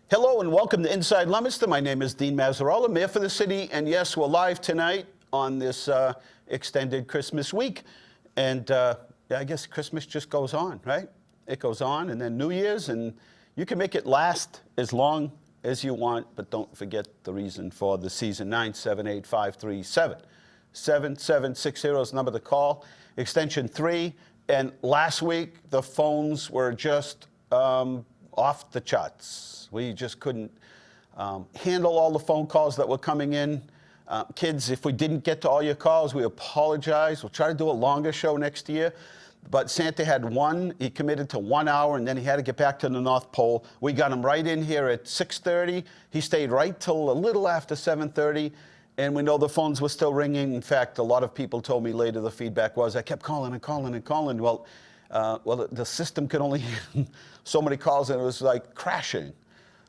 Hello and welcome to Inside Leominster. My name is Dean Mazzarola, Mayor for the city, and yes, we're live tonight on this extended Christmas week. And I guess Christmas just goes on, right? It goes on, and then New Year's, and you can make it last as long as you want, but don't forget the reason for the season. 978-537-7760 is the number to call, extension 3. And last week, the phones were just off the charts. We just couldn't handle all the phone calls that were coming in. Kids, if we didn't get to all your calls, we apologize. We'll try to do a longer show next year. But Santa had one. He committed to 1 hour, and then he had to get back to the North Pole. We got him right in here at 6:30. He stayed right till a little after 7:30, and we know the phones were still ringing. In fact, a lot of people told me later the feedback was, I kept calling and calling and calling. Well, the system could only so many calls, and it was like crashing.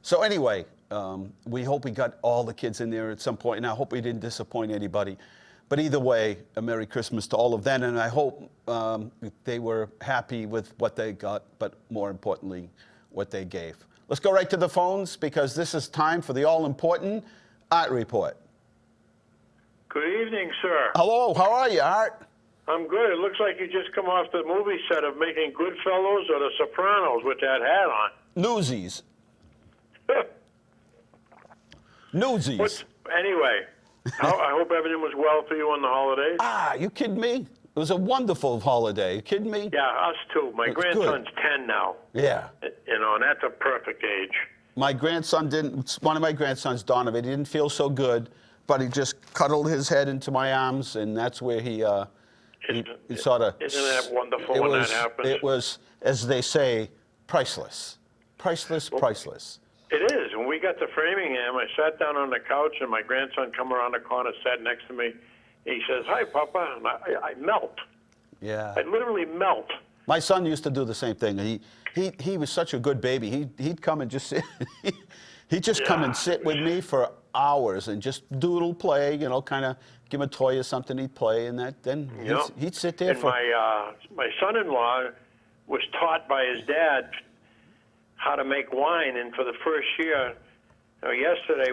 So anyway, we hope we got all the kids in there at some point, and I hope we didn't disappoint anybody. But either way, a Merry Christmas to all of them, and I hope they were happy with what they got, but more importantly, what they gave. Let's go right to the phones, because this is time for the all-important Art Report. Good evening, sir. Hello, how are you, Art? I'm good. It looks like you just come off the movie set of making Goodfellas or The Sopranos with that hat on. Newsies. Newsies. Anyway, I hope everything was well for you on the holidays. You kidding me? It was a wonderful holiday. You kidding me? Yeah, us too. My grandson's 10 now. Yeah. You know, and that's a perfect age. My grandson one of my grandsons, Donovan, he didn't feel so good, but he just cuddled his head into my arms, and that's where he sort of... Isn't that wonderful when that happens? It was, as they say, priceless. Priceless, priceless. It is. When we got to Framingham, I sat down on the couch, and my grandson come around the corner, sat next to me. He says, "Hi, Papa." And I melt. Yeah. I literally melt. My son used to do the same thing. He was such a good baby. He'd come and just sit. He'd just come and sit with me for hours and just doodle play, you know, kind of give him a toy or something, he'd play, and then he'd sit there and my son-in-law was taught by his dad how to make wine, and for the first year, yesterday,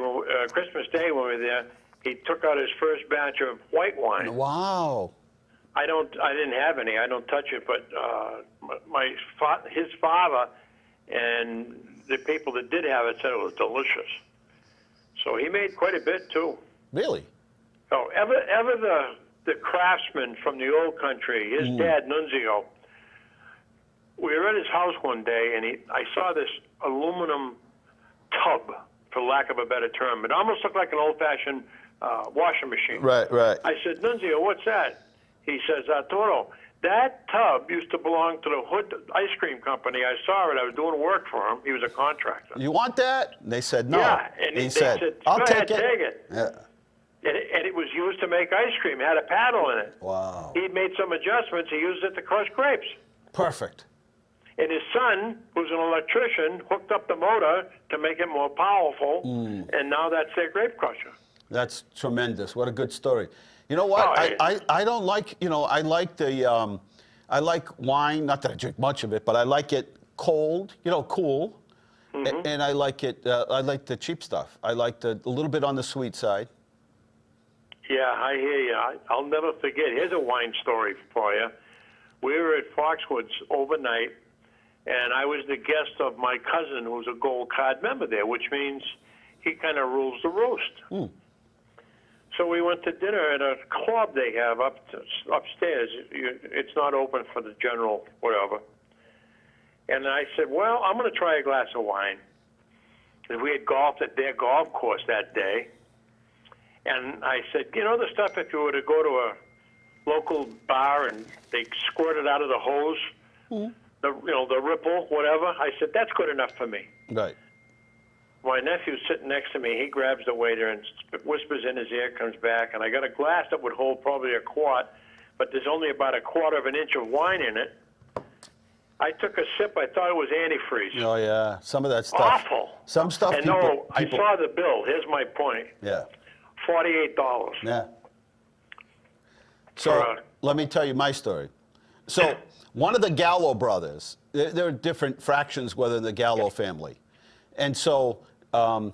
Christmas Day when we were there, he took out his first batch of white wine. Wow. I didn't have any. I don't touch it, but his father and the people that did have it said it was delicious. So he made quite a bit too. Really? Oh, ever the craftsman from the old country, his dad Nunzio. We were at his house one day, and I saw this aluminum tub, for lack of a better term. It almost looked like an old-fashioned washing machine. Right. I said, "Nunzio, what's that?" He says, "Arturo, that tub used to belong to the Hood Ice Cream Company. I saw it. I was doing work for him. He was a contractor." You want that? And they said no. Yeah, and he said, "I'll take it." Yeah. And it was used to make ice cream. It had a paddle in it. Wow. He made some adjustments. He used it to crush grapes. Perfect. And his son, who's an electrician, hooked up the motor to make it more powerful, and now that's their grape crusher. That's tremendous. What a good story. You know what? I don't like, I like I like wine, not that I drink much of it, but I like it cold, cool. Mm-hmm. And I like the cheap stuff. I like a little bit on the sweet side. Yeah, I hear you. I'll never forget. Here's a wine story for you. We were at Foxwoods overnight, and I was the guest of my cousin, who's a gold card member there, which means he kind of rules the roost. So we went to dinner at a club they have upstairs. It's not open for the general whatever. And I said, well, I'm going to try a glass of wine. And we had golfed at their golf course that day. And I said, the stuff if you were to go to a local bar and they squirt it out of the hose, the ripple, whatever. I said, that's good enough for me. Right. my nephew's sitting next to me. He grabs the waiter and whispers in his ear, comes back, and I got a glass that would hold probably a quart, but there's only about a quarter of an inch of wine in it. I took a sip. I thought it was antifreeze. Oh, yeah. Some of that stuff. Awful. Some stuff And people... I saw the bill. Here's my point. Yeah. $48. Yeah. So let me tell you my story. So one of the Gallo brothers, there are different fractions within the Gallo family. And so one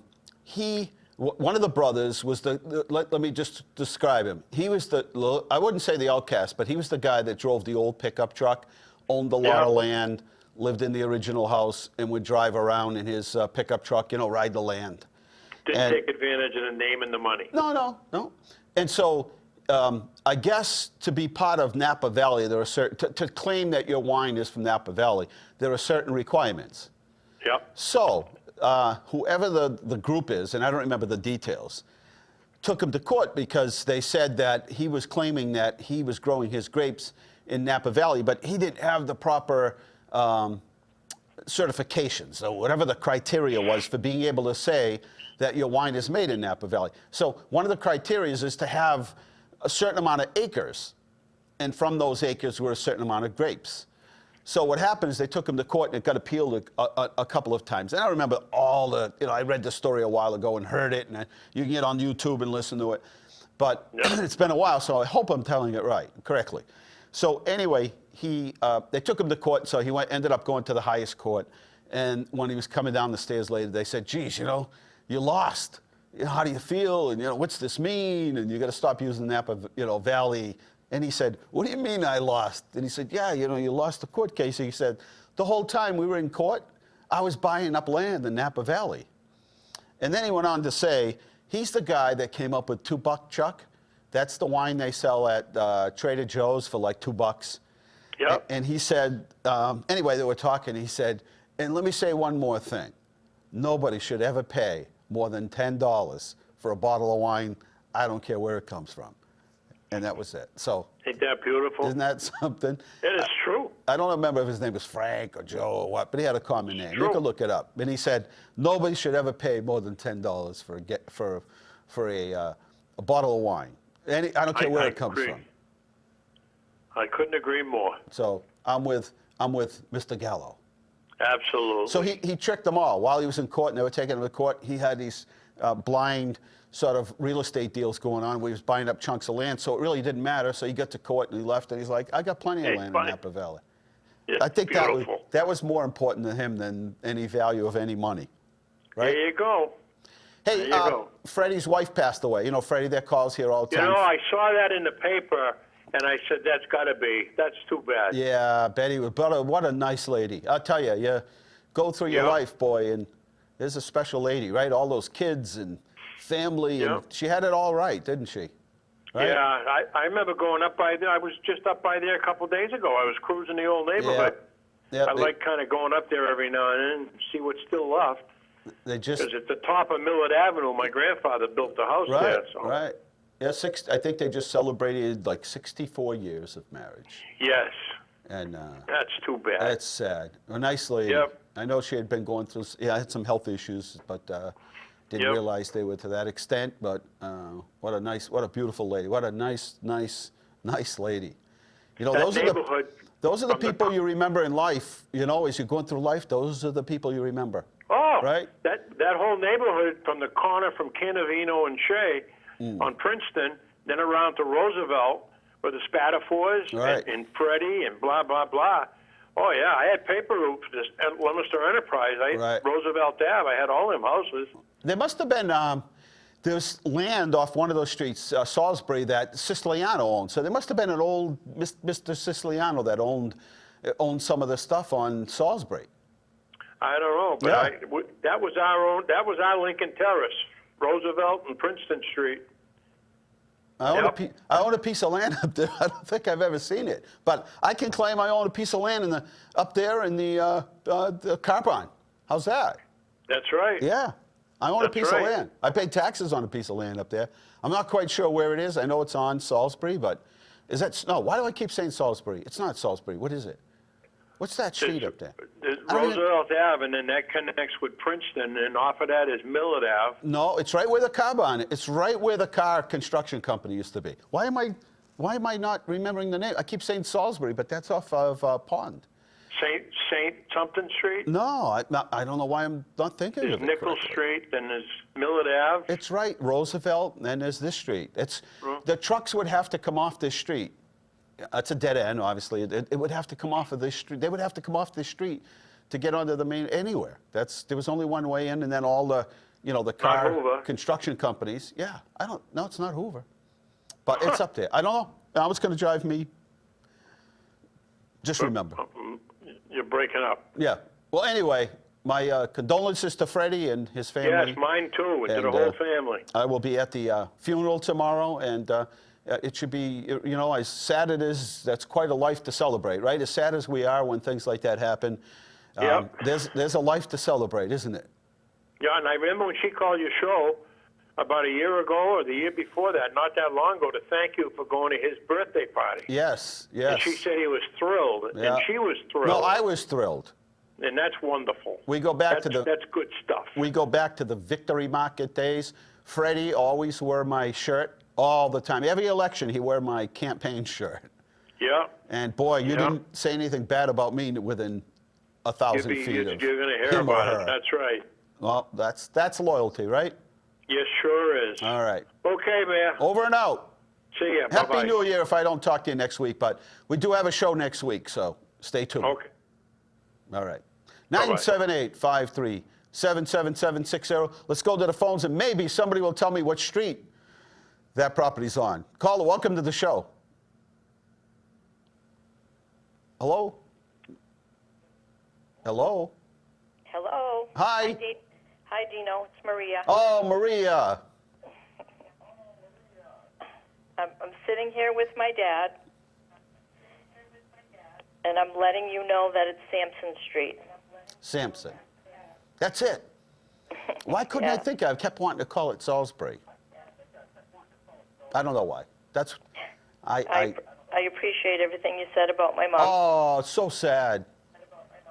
of the brothers was let me just describe him. He was I wouldn't say the outcast, but he was the guy that drove the old pickup truck, owned a lot of land, lived in the original house, and would drive around in his pickup truck, ride the land. Didn't take advantage of the name and the money. No. And so I guess to be part of Napa Valley, there are certain, to claim that your wine is from Napa Valley, there are certain requirements. Yep. So whoever the group is, and I don't remember the details, took him to court because they said that he was claiming that he was growing his grapes in Napa Valley, but he didn't have the proper certifications, or whatever the criteria was for being able to say that your wine is made in Napa Valley. So one of the criteria is to have a certain amount of acres, and from those acres were a certain amount of grapes. So what happened is they took him to court, and it got appealed a couple of times. And I remember I read the story a while ago and heard it, and you can get on YouTube and listen to it. But it's been a while, so I hope I'm telling it correctly. So anyway, they took him to court, so he ended up going to the highest court. And when he was coming down the stairs later, they said, geez, you lost. How do you feel? And, what's this mean? And you got to stop using Napa, Valley. And he said, what do you mean I lost? And he said, yeah, you lost the court case. He said, the whole time we were in court, I was buying up land in Napa Valley. And then he went on to say, he's the guy that came up with $2 Chuck. That's the wine they sell at Trader Joe's for like $2. Yep. And he said, anyway, they were talking. He said, and let me say one more thing. Nobody should ever pay more than $10 for a bottle of wine. I don't care where it comes from. And that was it. So ain't that beautiful? Isn't that something? It is true. I don't remember if his name was Frank or Joe or what, but he had a common name. True. You can look it up. And he said nobody should ever pay more than $10 for a bottle of wine. I don't care where it comes from. I couldn't agree more. So I'm with Mr. Gallo. Absolutely. So he tricked them all. While he was in court and they were taking him to court, he had these blind sort of real estate deals going on where he was buying up chunks of land. So it really didn't matter. So he got to court and he left and he's like, I got plenty of land in Napa Valley. It's I think beautiful. that was more important to him than any value of any money. Right? There you go. Hey, there you go. Freddie's wife passed away. Freddie that calls here all the time. I saw that in the paper and I said, that's too bad. Yeah, Betty, but what a nice lady. I'll tell you, you go through your life, boy, and there's a special lady, right? All those kids and family, and she had it all right, didn't she? Right? Yeah, I remember going up by there. I was just up by there a couple of days ago. I was cruising the old neighborhood. Yeah, I like kind of going up there every now and then and see what's still left. Because at the top of Millard Avenue, my grandfather built the house there. So. Right. Yeah, I think they just celebrated like 64 years of marriage. Yes. And that's too bad. That's sad. A nice lady. Yep. I know she had been going through, had some health issues, but didn't realize they were to that extent. But what a beautiful lady. What a nice lady. Those are the people you remember in life. As you're going through life, those are the people you remember. Oh, right. That whole neighborhood from the corner from Canavino and Shea on Princeton, then around to Roosevelt, where the Spatafores and Freddie and blah, blah, blah. Oh, yeah, I had paper routes at Leominster Enterprise. Roosevelt Ave, I had all them houses. There must have been, there's land off one of those streets, Salisbury, that Siciliano owned. So there must have been an old Mr. Siciliano that owned some of the stuff on Salisbury. I don't know, but that was our Lincoln Terrace, Roosevelt and Princeton Street. I own a piece of land up there. I don't think I've ever seen it, but I can claim I own a piece of land up there in the car barn. How's that? That's right. Yeah, I own a piece of land. I pay taxes on a piece of land up there. I'm not quite sure where it is. I know it's on Salisbury, but why do I keep saying Salisbury? It's not Salisbury. What is it? What's that street up there? There's I don't even- Roosevelt Ave, and then that connects with Princeton, and off of that is Millard Ave. No, it's right where the car barn. It's right where the car construction company used to be. Why am I not remembering the name? I keep saying Salisbury, but that's off of Pond. Saint something Street. No, I don't know why I'm not thinking There's of it Nichols correctly. Street, then there's Millard Ave. It's right, Roosevelt, and then there's this street. The trucks would have to come off this street. It's a dead end, obviously. It would have to come off of this street. They would have to come off this street to get onto the main anywhere. There was only one way in, and then all the, the car Hoover. construction companies. Yeah, no, it's not Hoover, but it's up there. I don't know. Now it's going to drive me. Just remember. You're breaking up. Yeah. Well, anyway, my condolences to Freddie and his family. Yes, mine too, and to And, the whole family. I will be at the funeral tomorrow, and it should be, as sad it is, that's quite a life to celebrate, right? As sad as we are when things like that happen, Yep. there's a life to celebrate, isn't it? Yeah, and I remember when she called your show about a year ago or the year before that, not that long ago, to thank you for going to his birthday party. Yes, And yes. she said he was thrilled, Yeah. and she was thrilled. No, I was thrilled. And that's wonderful. We go back That's good stuff. We go back to the Victory Market days. Freddie always wore my shirt all the time. Every election, he wore my campaign shirt. Yeah. And boy, you Yeah. didn't say anything bad about me within 1,000 feet You're of going to hear him or about her. it. That's right. Well, that's loyalty, right? Yes, sure is. All right. Okay, Mayor. Over and out. See ya. Happy Bye-bye. New Year if I don't talk to you next week, but we do have a show next week, so stay tuned. Okay. All right. Bye-bye. 978-53-77760. Let's go to the phones, and maybe somebody will tell me what street that property's on. Caller, welcome to the show. Hello? Hello? Hello. Hi. Hi, Dino. It's Maria. Oh, Maria. I'm sitting here with my dad, and I'm letting you know that it's Sampson Street. Sampson. That's it. Why couldn't I Yeah. think I kept wanting to call it Salisbury? I don't know why. That's I appreciate everything you said about my mom. Oh, so sad.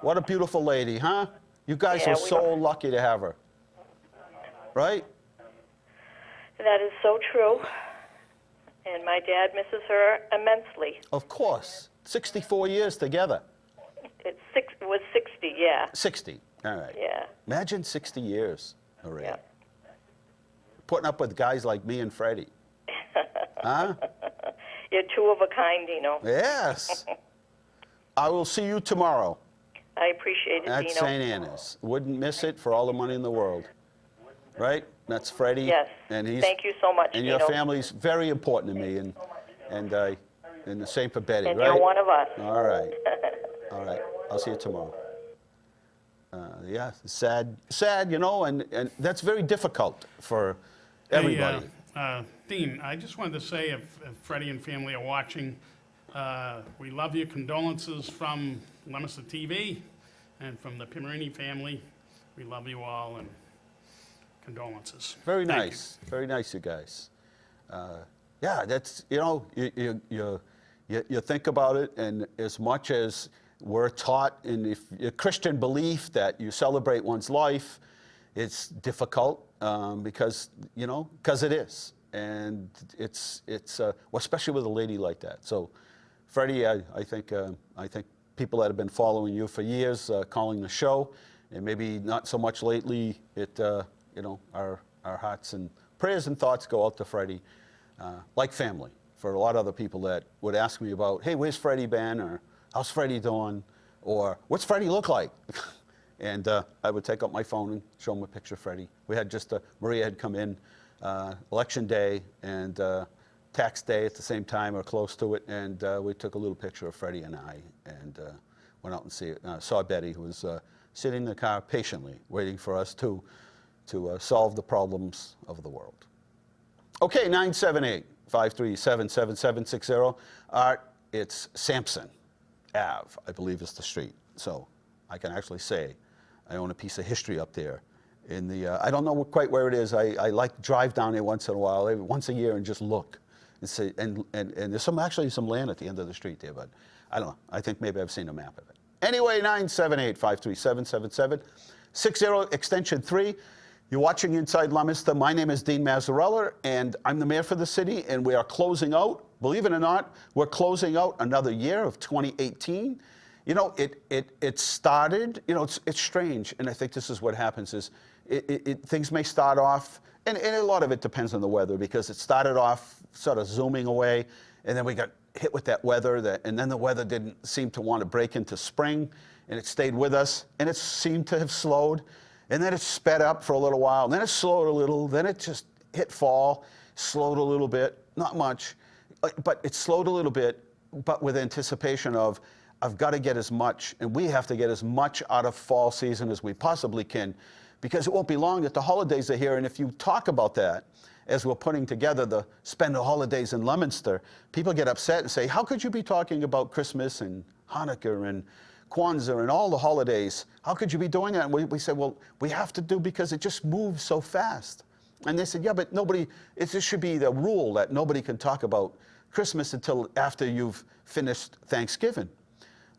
What a beautiful lady, huh? You guys Yeah, are we so don't- lucky to have her. Right? That is so true. And my dad misses her immensely. Of course. 64 years together. It was 60, yeah. 60. All right. Yeah. Imagine 60 years, Maria. Yeah. Putting up with guys like me and Freddie. Huh? You're two of a kind, Dino. Yes. I will see you tomorrow I appreciate it, at Dino. St. Anna's. Wouldn't miss it for all the money in the world. Right? That's Freddie. Yes. And he's, Thank you so much, And Dino. your family's very important to me, and the same for Betty, And right? you're one of us. All right. All right. I'll see you tomorrow. Yeah, sad, and that's very difficult for everybody. Hey, Dean, I just wanted to say if Freddie and family are watching, we love you. Condolences from Leominster TV and from the Pimerini family. We love you all, and condolences. Very Thank nice. Very nice, you guys. Yeah, that's, you think about it, and as much as we're taught in a Christian belief that you celebrate one's life, it's difficult because it is. And it's well, especially with a lady like that. So, Freddie, I think people that have been following you for years, calling the show, and maybe not so much lately, our hearts and prayers and thoughts go out to Freddie, like family, for a lot of other people that would ask me about, hey, where's Freddie been, or how's Freddie doing, or what's Freddie look like? And I would take out my phone and show them a picture of Freddie. We had Maria had come in election day and tax day at the same time or close to it, and we took a little picture of Freddie and I, and went out and saw Betty, who was sitting in the car patiently waiting for us to solve the problems of the world. Okay, 978-537-7760. Art, it's Sampson Ave, I believe is the street. So I can actually say I own a piece of history up there. In the, I don't know quite where it is. I like to drive down there once in a while, once a year, and just look and see. And there's actually some land at the end of the street there, but I don't know. I think maybe I've seen a map of it. Anyway, 978-537-7760, extension 3. You're watching Inside Leominster. My name is Dean Mazzarella, and I'm the mayor for the city, and we are closing out, believe it or not, we're closing out another year of 2018. You know, it started, you know, it's strange, and I think this is what happens is things may start off, and a lot of it depends on the weather, because it started off sort of zooming away, and then we got hit with that weather, and then the weather didn't seem to want to break into spring, and it stayed with us, and it seemed to have slowed. And then it sped up for a little while, and then it slowed a little, then it just hit fall, slowed a little bit, not much, but it slowed a little bit, but with anticipation of, I've got to get as much, and we have to get as much out of fall season as we possibly can, because it won't be long that the holidays are here, and if you talk about that, as we're putting together the Spend the Holidays in Leominster, people get upset and say, how could you be talking about Christmas and Hanukkah and Kwanzaa and all the holidays? How could you be doing that? And we said, well, we have to do because it just moves so fast. And they said, yeah, but nobody, this should be the rule that nobody can talk about Christmas until after you've finished Thanksgiving.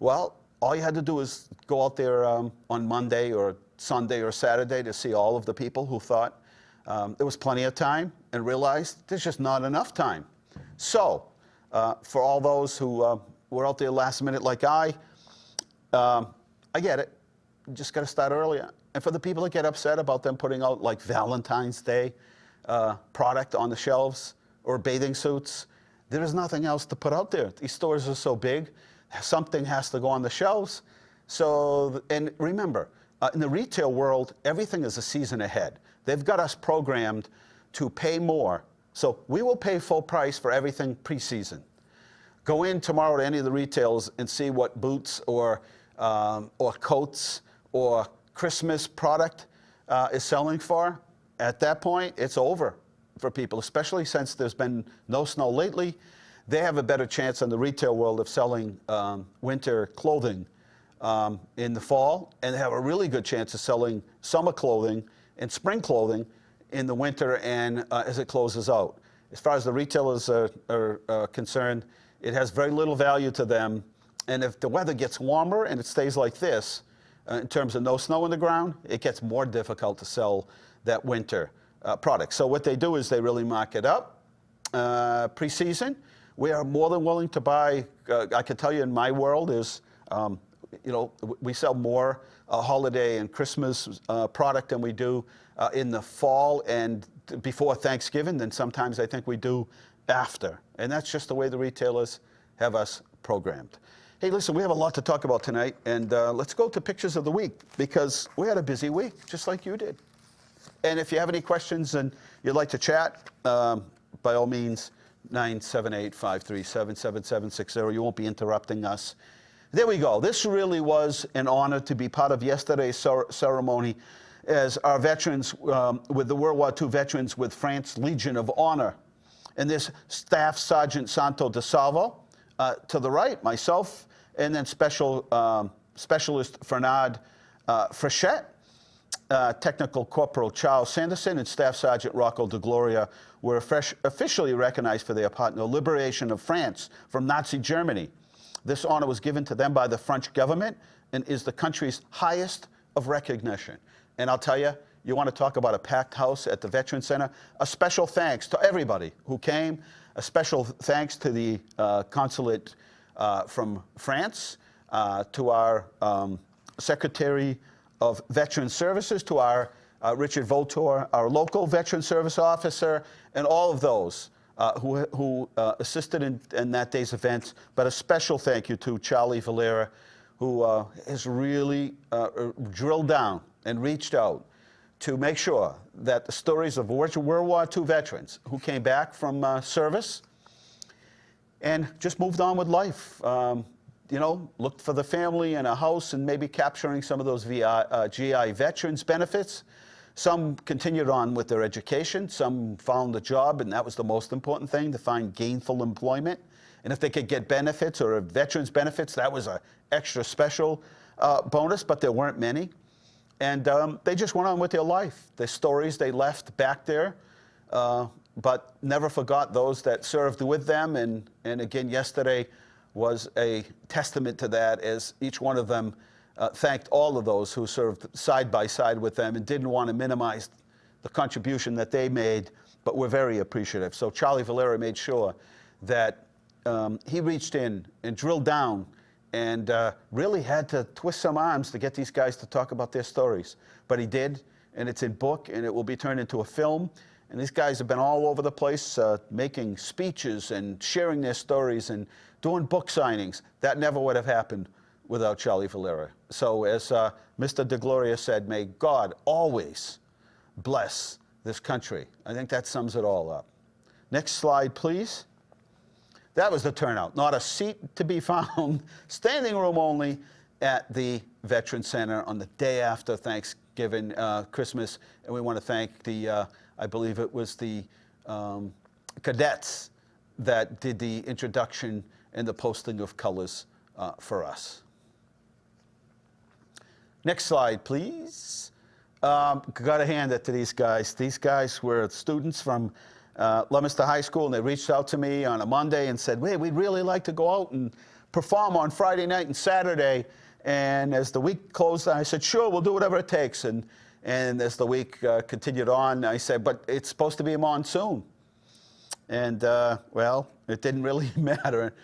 Well, all you had to do is go out there on Monday or Sunday or Saturday to see all of the people who thought there was plenty of time and realized there's just not enough time. So for all those who were out there last minute like I get it. You just got to start earlier. And for the people that get upset about them putting out like Valentine's Day product on the shelves or bathing suits, there is nothing else to put out there. These stores are so big, something has to go on the shelves. So, and remember, in the retail world, everything is a season ahead. They've got us programmed to pay more. So we will pay full price for everything pre-season. Go in tomorrow to any of the retailers and see what boots or coats or Christmas product is selling for. At that point, it's over for people, especially since there's been no snow lately. They have a better chance in the retail world of selling winter clothing in the fall, and they have a really good chance of selling summer clothing and spring clothing in the winter and as it closes out. As far as the retailers are concerned, it has very little value to them. And if the weather gets warmer and it stays like this, in terms of no snow on the ground, it gets more difficult to sell that winter product. So what they do is they really mark it up pre-season. We are more than willing to buy, I can tell you in my world is, you know, we sell more holiday and Christmas product than we do in the fall and before Thanksgiving than sometimes I think we do after. And that's just the way the retailers have us programmed. Hey, listen, we have a lot to talk about tonight, and let's go to pictures of the week, because we had a busy week, just like you did. And if you have any questions and you'd like to chat, by all means, 978-537-7760. You won't be interrupting us. There we go. This really was an honor to be part of yesterday's ceremony as our veterans, with the World War II veterans with France Legion of Honor. And this Staff Sergeant Santo De Salvo, to the right, myself, and then Specialist Fernand Frechette, Technical Corporal Charles Sanderson, and Staff Sergeant Rocco De Gloria were officially recognized for their part in the liberation of France from Nazi Germany. This honor was given to them by the French government and is the country's highest of recognition. And I'll tell you, you want to talk about a packed house at the Veterans Center, a special thanks to everybody who came, a special thanks to the consulate from France, to our Secretary of Veteran Services, to our Richard Votor, our local Veteran Service Officer, and all of those who assisted in that day's events. But a special thank you to Charlie Valera, who has really drilled down and reached out to make sure that the stories of World War II veterans who came back from service and just moved on with life, you know, looked for the family and a house and maybe capturing some of those GI veterans benefits. Some continued on with their education. Some found a job, and that was the most important thing, to find gainful employment. And if they could get benefits or veterans benefits, that was an extra special bonus, but there weren't many. And they just went on with their life. The stories they left back there, but never forgot those that served with them. And again, yesterday was a testament to that, as each one of them thanked all of those who served side by side with them and didn't want to minimize the contribution that they made, but were very appreciative. So Charlie Valera made sure that he reached in and drilled down and really had to twist some arms to get these guys to talk about their stories. But he did, and it's in book, and it will be turned into a film. And these guys have been all over the place making speeches and sharing their stories and doing book signings. That never would have happened without Charlie Valera. So as Mr. DeGloria said, may God always bless this country. I think that sums it all up. Next slide, please. That was the turnout. Not a seat to be found. Standing room only at the Veterans Center on the day after Thanksgiving, Christmas. And we want to thank the, I believe it was the cadets that did the introduction and the posting of colors for us. Next slide, please. Got to hand it to these guys. These guys were students from Leominster High School, and they reached out to me on a Monday and said, "Hey, we'd really like to go out and perform on Friday night and Saturday." And as the week closed, I said, "Sure, we'll do whatever it takes." And as the week continued on, I said, "But it's supposed to be a monsoon." And well, it didn't really matter.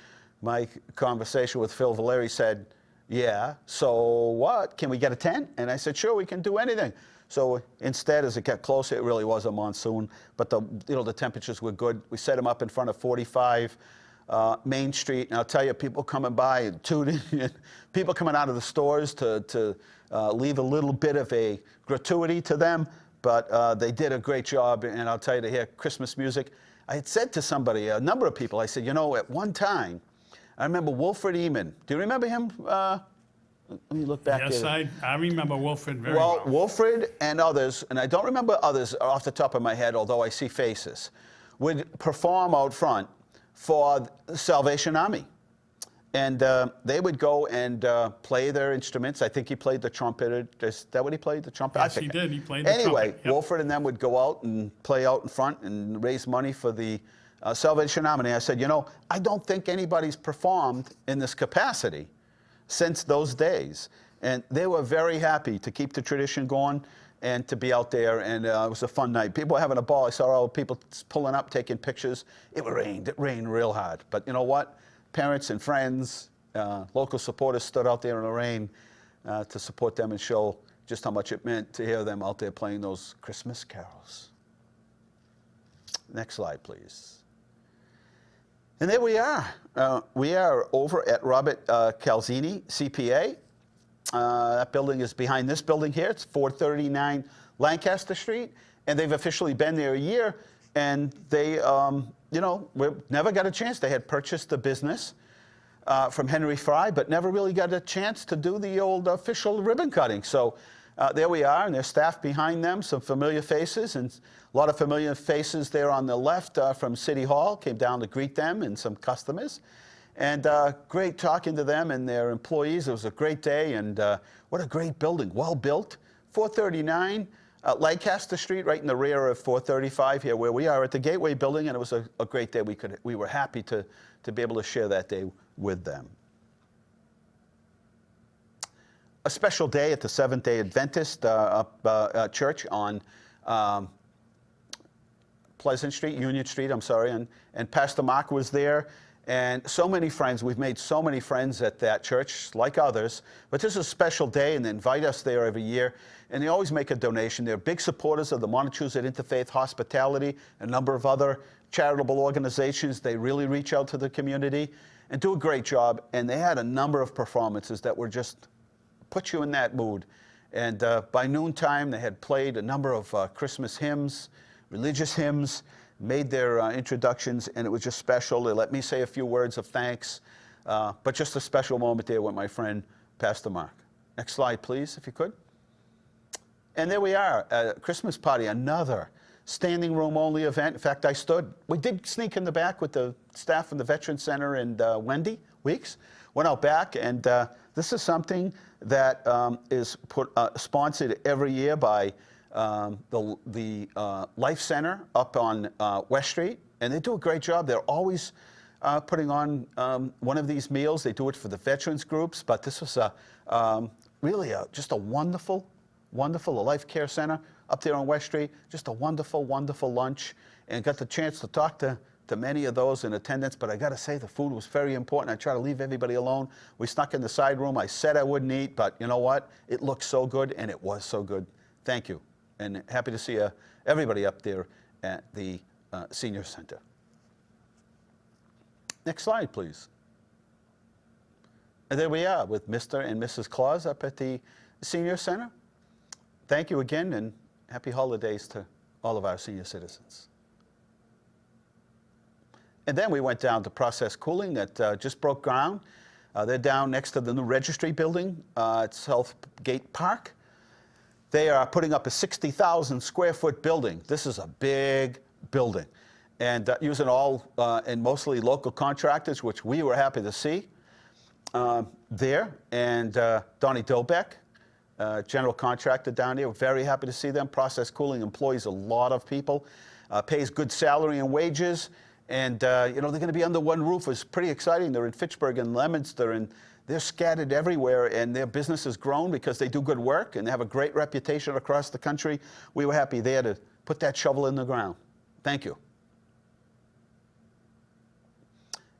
My conversation with Phil Valeri said, "Yeah, so what? Can we get a tent?" And I said, "Sure, we can do anything." So instead, as it got closer, it really was a monsoon, but the temperatures were good. We set them up in front of 45 Main Street, and I'll tell you, people coming by and tooting, and people coming out of the stores to leave a little bit of a gratuity to them, but they did a great job, and I'll tell you, to hear Christmas music. I had said to somebody, a number of people, I said, you know, at one time, I remember Wilfred Eamon. Do you remember him? Let me look back Yes, there. I remember Wilfred very well. Well, Wilfred and others, and I don't remember others off the top of my head, although I see faces, would perform out front for the Salvation Army. And they would go and play their instruments. I think he played the trumpet. Is that what he played, the trumpet? Yes, he did. He played the trumpet. Anyway, Yep. Wilfred and them would go out and play out in front and raise money for the Salvation Army. I said, you know, I don't think anybody's performed in this capacity since those days. And they were very happy to keep the tradition going and to be out there, and it was a fun night. People were having a ball. I saw all people pulling up, taking pictures. It rained real hard. But you know what? Parents and friends, local supporters stood out there in the rain to support them and show just how much it meant to hear them out there playing those Christmas carols. Next slide, please. And there we are. We are over at Robert Calzini, CPA. That building is behind this building here. It's 439 Lancaster Street. And they've officially been there a year. And they, you know, we never got a chance. They had purchased the business from Henry Fry, but never really got a chance to do the old official ribbon cutting. So there we are, and there's staff behind them, some familiar faces, and a lot of familiar faces there on the left from City Hall, came down to greet them, and some customers. And great talking to them and their employees. It was a great day, and what a great building, well built. 439 Lancaster Street, right in the rear of 435 here, where we are at the Gateway Building, and it was a great day. We were happy to be able to share that day with them. A special day at the Seventh-day Adventist Church on Pleasant Street, Union Street, I'm sorry, and Pastor Mark was there, and so many friends. We've made so many friends at that church, like others, but this is a special day, and they invite us there every year, and they always make a donation. They're big supporters of the Montezut Interfaith Hospitality, a number of other charitable organizations. They really reach out to the community and do a great job, and they had a number of performances that were just put you in that mood. And by noontime, they had played a number of Christmas hymns, religious hymns, made their introductions, and it was just special. They let me say a few words of thanks, but just a special moment there with my friend, Pastor Mark. Next slide, please, if you could. And there we are, a Christmas party, another standing room only event. In fact, we did sneak in the back with the staff from the Veterans Center and Wendy Weeks. Went out back, and this is something that is sponsored every year by the Life Center up on West Street, and they do a great job. They're always putting on one of these meals. They do it for the veterans groups, but this was really just a wonderful Life Care Center up there on West Street. Just a wonderful lunch, and got the chance to talk to many of those in attendance. But I got to say, the food was very important. I try to leave everybody alone. We snuck in the side room. I said I wouldn't eat, but you know what? It looked so good, and it was so good. Thank you, and happy to see everybody up there at the Senior Center. Next slide, please. And there we are with Mr. and Mrs. Claus up at the Senior Center. Thank you again, and happy holidays to all of our senior citizens. And then we went down to Process Cooling that just broke ground. They're down next to the new registry building at Southgate Park. They are putting up a 60,000 square foot building. This is a big building. And using all and mostly local contractors, which we were happy to see there. And Donnie Dilbeck, general contractor down there, we're very happy to see them. Process Cooling employs a lot of people, pays good salary and wages. And you know, they're going to be under one roof. It's pretty exciting. They're in Fitchburg and Leominster, and they're scattered everywhere, and their business has grown because they do good work and they have a great reputation across the country. We were happy there to put that shovel in the ground. Thank you.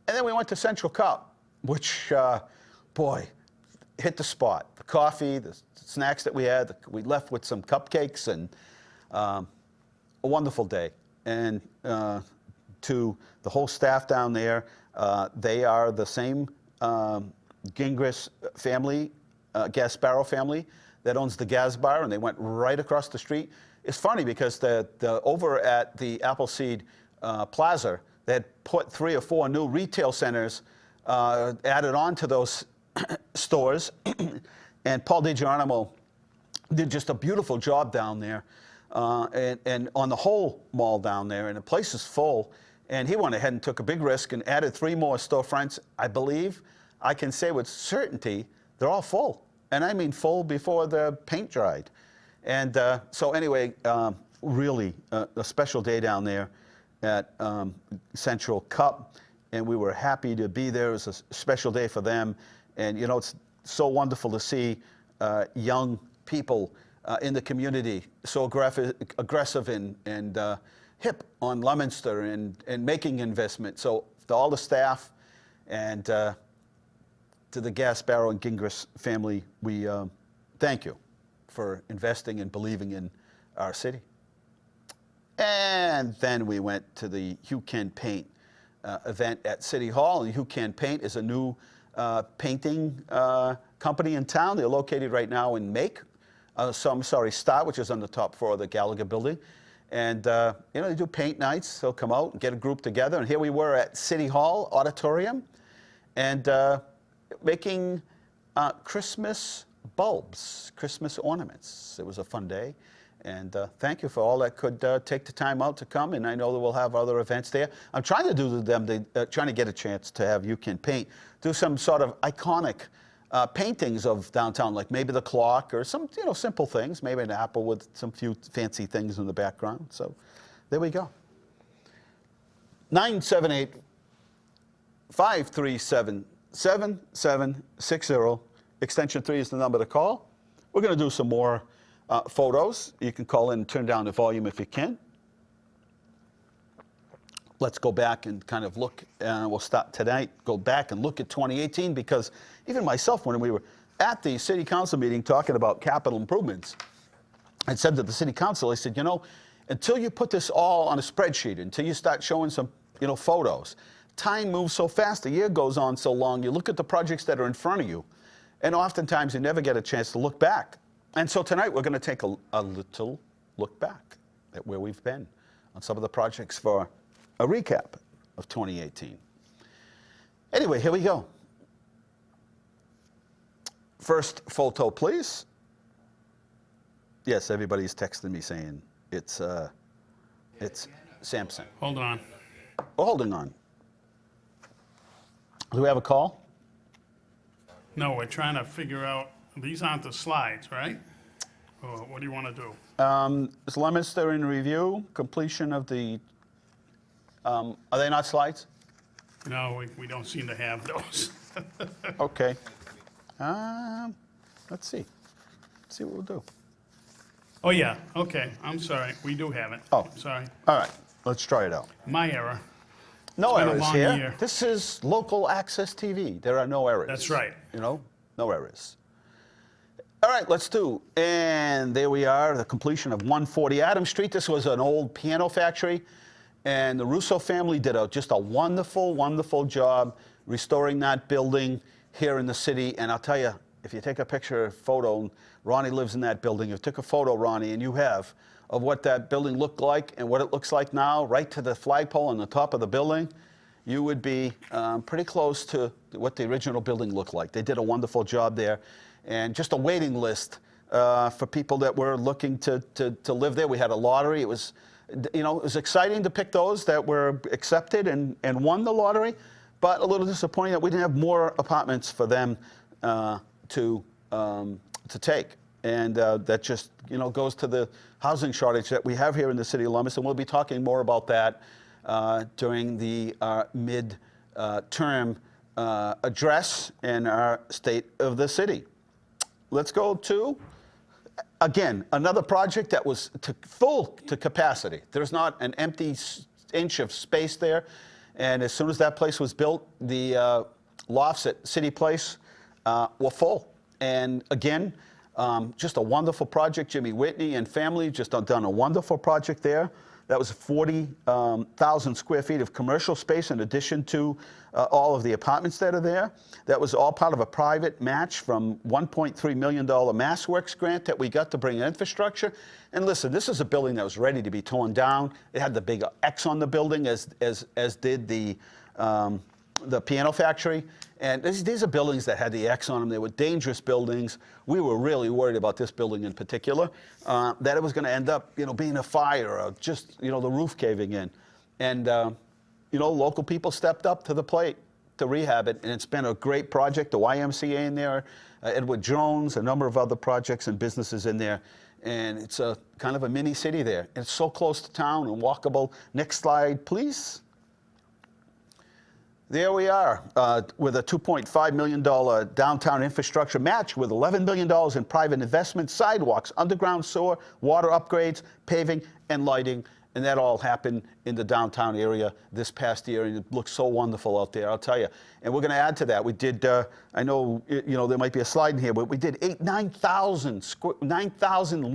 And then we went to Central Cup, which, boy, hit the spot. The coffee, the snacks that we had, we left with some cupcakes, and a wonderful day. And to the whole staff down there, they are the same Gingras family, Gasparro family, that owns the Gas Bar, and they went right across the street. It's funny because over at the Appleseed Plaza, they had put 3 or 4 new retail centers added on to those stores, and Paul DiGeronimo did just a beautiful job down there, and on the whole mall down there, and the place is full. And he went ahead and took a big risk and added 3 more storefronts. I believe I can say with certainty they're all full, and I mean full before the paint dried. And so anyway, really a special day down there at Central Cup, and we were happy to be there. It was a special day for them, and you know, it's so wonderful to see young people in the community so aggressive and hip on Leominster and making investment. So to all the staff and to the Gasparro and Gingras family, we thank you for investing and believing in our city. And then we went to the Hugh Can Paint event at City Hall. And Hugh Can Paint is a new painting company in town. They're located right now in Stott, which is on the top floor of the Gallagher building. And you know, they do paint nights. They'll come out and get a group together. And here we were at City Hall Auditorium, and making Christmas bulbs, Christmas ornaments. It was a fun day. And thank you for all that could take the time out to come. And I know that we'll have other events there. I'm trying to do them, trying to get a chance to have You Can Paint, do some sort of iconic paintings of downtown, like maybe the clock or some, you know, simple things, maybe an apple with some few fancy things in the background. So there we go. 978-537-7760. Extension 3 is the number to call. We're going to do some more photos. You can call in and turn down the volume if you can. Let's go back and kind of look, we'll start tonight, go back and look at 2018, because even myself, when we were at the city council meeting talking about capital improvements, I said to the city council, I said, you know, until you put this all on a spreadsheet, until you start showing some, you know, photos, time moves so fast, the year goes on so long, you look at the projects that are in front of you, and oftentimes you never get a chance to look back. And so tonight we're going to take a little look back at where we've been on some of the projects for a recap of 2018. Anyway, here we go. First photo, please. Yes, everybody's texting me saying it's Samson. Hold on. Oh, holding on. Do we have a call? No, we're trying to figure out, these aren't the slides, right? Or what do you want to do? Is Leominster in review? Completion of the, are they not slides? No, we don't seem to have those. Okay. Let's see. Let's see what we'll do. Oh, yeah, okay, I'm sorry, we do have it. Oh. Sorry, All right, let's try it out. my error. No been a errors long here. year. This is local access TV. There are no errors. That's right. You know, no errors. All right, let's do. And there we are, the completion of 140 Adams Street. This was an old piano factory, and the Russo family did just a wonderful, wonderful job restoring that building here in the city. And I'll tell you, if you take a picture, a photo, Ronnie lives in that building. If you took a photo, Ronnie, and you have, of what that building looked like and what it looks like now, right to the flagpole on the top of the building, you would be pretty close to what the original building looked like. They did a wonderful job there. And just a waiting list for people that were looking to live there. We had a lottery. It was, you know, it was exciting to pick those that were accepted and won the lottery, but a little disappointing that we didn't have more apartments for them to take. And that just, you know, goes to the housing shortage that we have here in the city of Leominster. And we'll be talking more about that during the mid-term address in our state of the city. Let's go to, again, another project that was full to capacity. There's not an empty inch of space there. And as soon as that place was built, the lofts at City Place were full. And again, just a wonderful project. Jimmy Whitney and family just done a wonderful project there. That was 40,000 square feet of commercial space in addition to all of the apartments that are there. That was all part of a private match from $1.3 million MassWorks grant that we got to bring infrastructure. And listen, this is a building that was ready to be torn down. It had the big X on the building, as did the piano factory. And these are buildings that had the X on them. They were dangerous buildings. We were really worried about this building in particular, that it was going to end up, you know, being a fire or just, you know, the roof caving in. And, you know, local people stepped up to the plate to rehab it, and it's been a great project. The YMCA in there, Edward Jones, a number of other projects and businesses in there. And it's a kind of a mini city there. And it's so close to town and walkable. Next slide, please. There we are with a $2.5 million downtown infrastructure match with $11 million in private investment, sidewalks, underground sewer, water upgrades, paving, and lighting. And that all happened in the downtown area this past year, and it looks so wonderful out there, I'll tell you. And we're going to add to that. We did, I know, you know, there might be a slide in here, but we did 9,000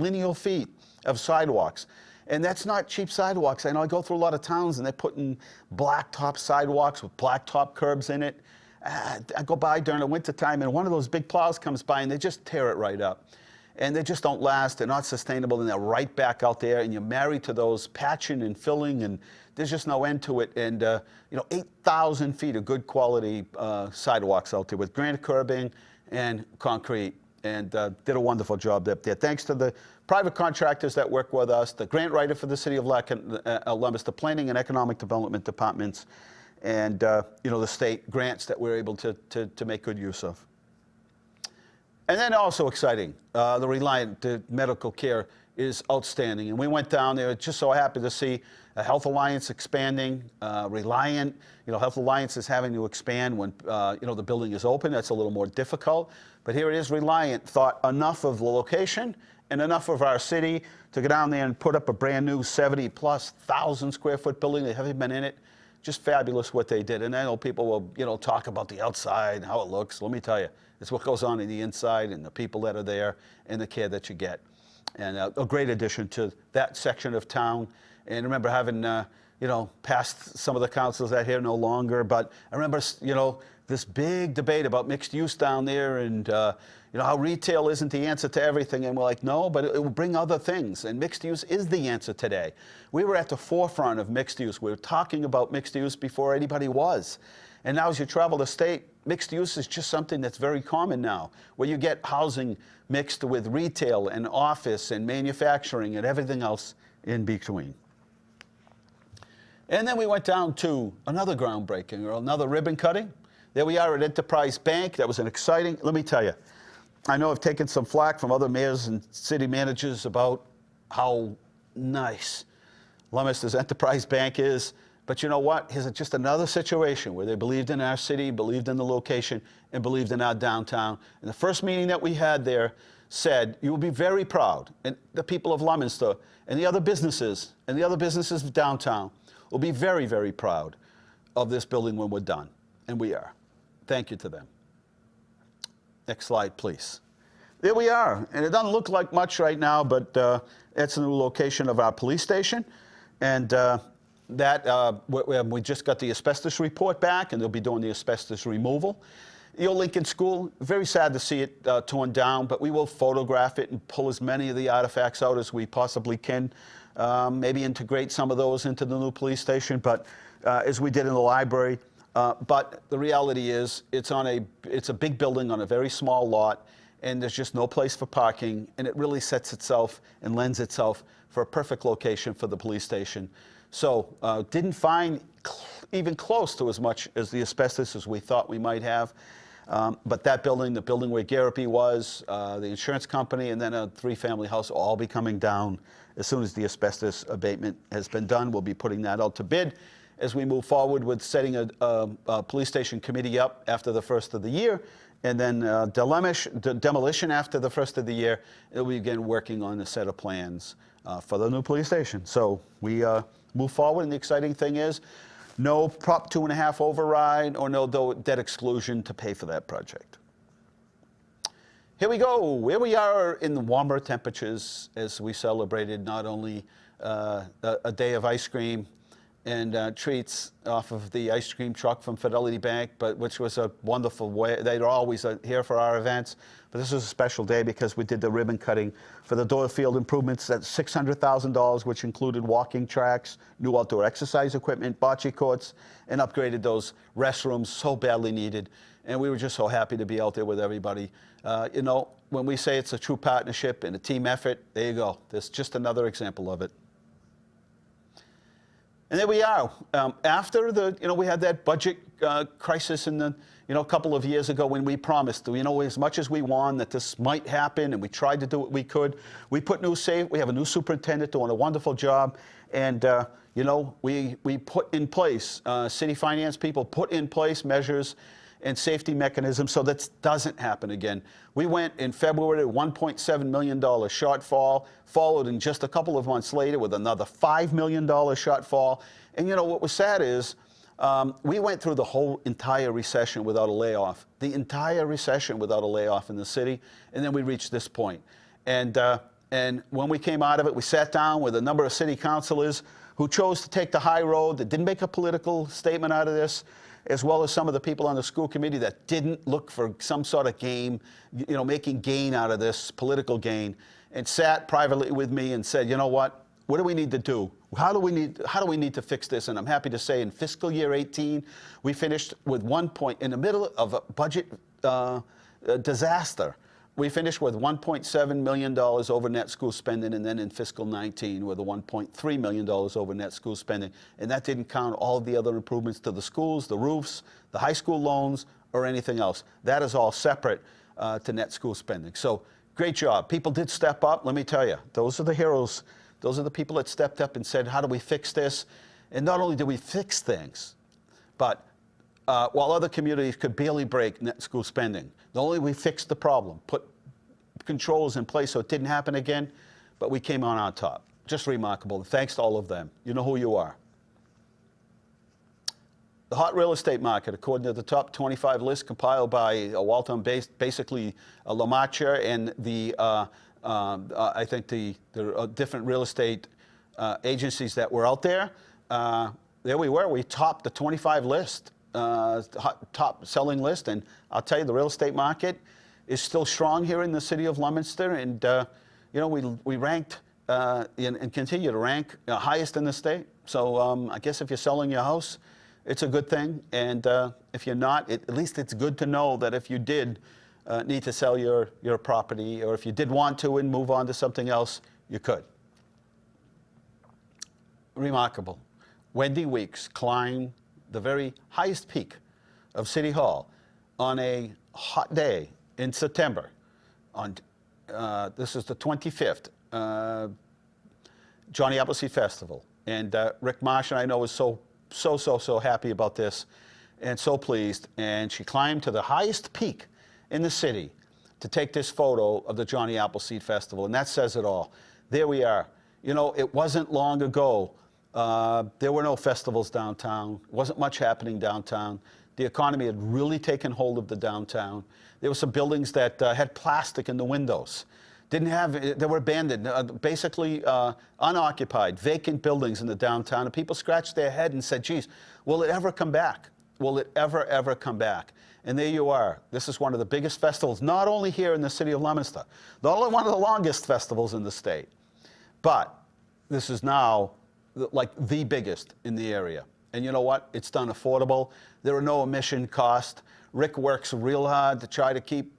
lineal feet of sidewalks. And that's not cheap sidewalks. I know I go through a lot of towns and they're putting blacktop sidewalks with blacktop curbs in it. I go by during the wintertime and one of those big plows comes by and they just tear it right up. And they just don't last. They're not sustainable, and they're right back out there. And you're married to those patching and filling, and there's just no end to it. And you know, 8,000 feet of good quality sidewalks out there with granite curbing and concrete. And did a wonderful job up there. Thanks to the private contractors that work with us, the grant writer for the City of Leominster, the Planning and Economic Development Departments, and you know, the state grants that we're able to make good use of. And then also exciting, the Reliant medical care is outstanding. And we went down there, just so happy to see Health Alliance expanding, Reliant. You know, Health Alliance is having to expand when, you know, the building is open. That's a little more difficult. But here it is, Reliant thought enough of the location and enough of our city to go down there and put up a brand new 70,000+ square foot building. They haven't been in it. Just fabulous what they did. And I know people will, you know, talk about the outside and how it looks. Let me tell you, it's what goes on in the inside and the people that are there and the care that you get. And a great addition to that section of town. And I remember having, you know, past some of the councils out here no longer, but I remember, you know, this big debate about mixed use down there and, you know, how retail isn't the answer to everything. And we're like, no, but it will bring other things. And mixed use is the answer today. We were at the forefront of mixed use. We were talking about mixed use before anybody was. And now as you travel the state, mixed use is just something that's very common now, where you get housing mixed with retail and office and manufacturing and everything else in between. And then we went down to another groundbreaking, or another ribbon cutting. There we are at Enterprise Bank. That was an exciting, let me tell you, I know I've taken some flack from other mayors and city managers about how nice Leominster's Enterprise Bank is. But you know what? Here's just another situation where they believed in our city, believed in the location, and believed in our downtown. And the first meeting that we had there said, you will be very proud, and the people of Leominster and the other businesses of downtown will be very, very proud of this building when we're done. And we are. Thank you to them. Next slide, please. There we are. And it doesn't look like much right now, but it's the new location of our police station. And we just got the asbestos report back, and they'll be doing the asbestos removal. The old Lincoln School, very sad to see it torn down, but we will photograph it and pull as many of the artifacts out as we possibly can. Maybe integrate some of those into the new police station, but as we did in the library. But the reality is, it's a big building on a very small lot, and there's just no place for parking, and it really sets itself and lends itself for a perfect location for the police station. So didn't find even close to as much as the asbestos as we thought we might have. But that building, the building where Garrity was, the insurance company, and then a 3-family house will all be coming down as soon as the asbestos abatement has been done. We'll be putting that out to bid as we move forward with setting a police station committee up after the first of the year, and then demolition after the first of the year. And we begin working on a set of plans for the new police station. So we move forward, and the exciting thing is, no Prop 2.5 override or no debt exclusion to pay for that project. Here we go. Here we are in the warmer temperatures as we celebrated not only a day of ice cream and treats off of the ice cream truck from Fidelity Bank, but which was a wonderful way. They're always here for our events, but this was a special day because we did the ribbon cutting for the Doyle Field improvements at $600,000, which included walking tracks, new outdoor exercise equipment, bocce courts, and upgraded those restrooms so badly needed. And we were just so happy to be out there with everybody. You know, when we say it's a true partnership and a team effort, there you go. There's just another example of it. And there we are. After we had that budget crisis in the, a couple of years ago when we promised, as much as we won that this might happen, and we tried to do what we could. We have a new superintendent doing a wonderful job, and we put in place, city finance people put in place measures and safety mechanisms so that doesn't happen again. We went in February to $1.7 million shortfall, followed in just a couple of months later with another $5 million shortfall. And what was sad is we went through the whole entire recession without a layoff, the entire recession without a layoff in the city, and then we reached this point. And when we came out of it, we sat down with a number of city councilors who chose to take the high road, that didn't make a political statement out of this, as well as some of the people on the school committee that didn't look for some sort of game, making gain out of this, political gain, and sat privately with me and said, you know what do we need to do? How do we need to fix this? And I'm happy to say in fiscal year 18, we finished with in the middle of a budget disaster. We finished with $1.7 million over net school spending, and then in fiscal 19 with a $1.3 million over net school spending. And that didn't count all of the other improvements to the schools, the roofs, the high school loans, or anything else. That is all separate to net school spending. So great job. People did step up. Let me tell you, those are the heroes. Those are the people that stepped up and said, how do we fix this? And not only did we fix things, but while other communities could barely break net school spending, not only we fixed the problem, put controls in place so it didn't happen again, but we came on top. Just remarkable. Thanks to all of them. You know who you are. The hot real estate market, according to the top 25 list compiled by Walton, basically LaMarche and I think the different real estate agencies that were out there. There we were. We topped the 25 list. Top selling list, and I'll tell you, the real estate market is still strong here in the city of Leominster, and we ranked and continue to rank highest in the state. So I guess if you're selling your house, it's a good thing, and if you're not, at least it's good to know that if you did need to sell your property, or if you did want to and move on to something else, you could. Remarkable. Wendy Weeks climbed the very highest peak of City Hall on a hot day in September. This is the 25th, Johnny Appleseed Festival. And Rick Marsh, I know, is so so happy about this and so pleased. And she climbed to the highest peak in the city to take this photo of the Johnny Appleseed Festival. And that says it all. There we are. You know, it wasn't long ago. There were no festivals downtown. Wasn't much happening downtown. The economy had really taken hold of the downtown. There were some buildings that had plastic in the windows. They were abandoned, basically unoccupied, vacant buildings in the downtown. And people scratched their head and said, geez, will it ever come back? Will it ever come back? And there you are. This is one of the biggest festivals, not only here in the city of Leominster, not only one of the longest festivals in the state, but this is now like the biggest in the area. And you know what? It's done affordable. There are no admission costs. Rick works real hard to try to keep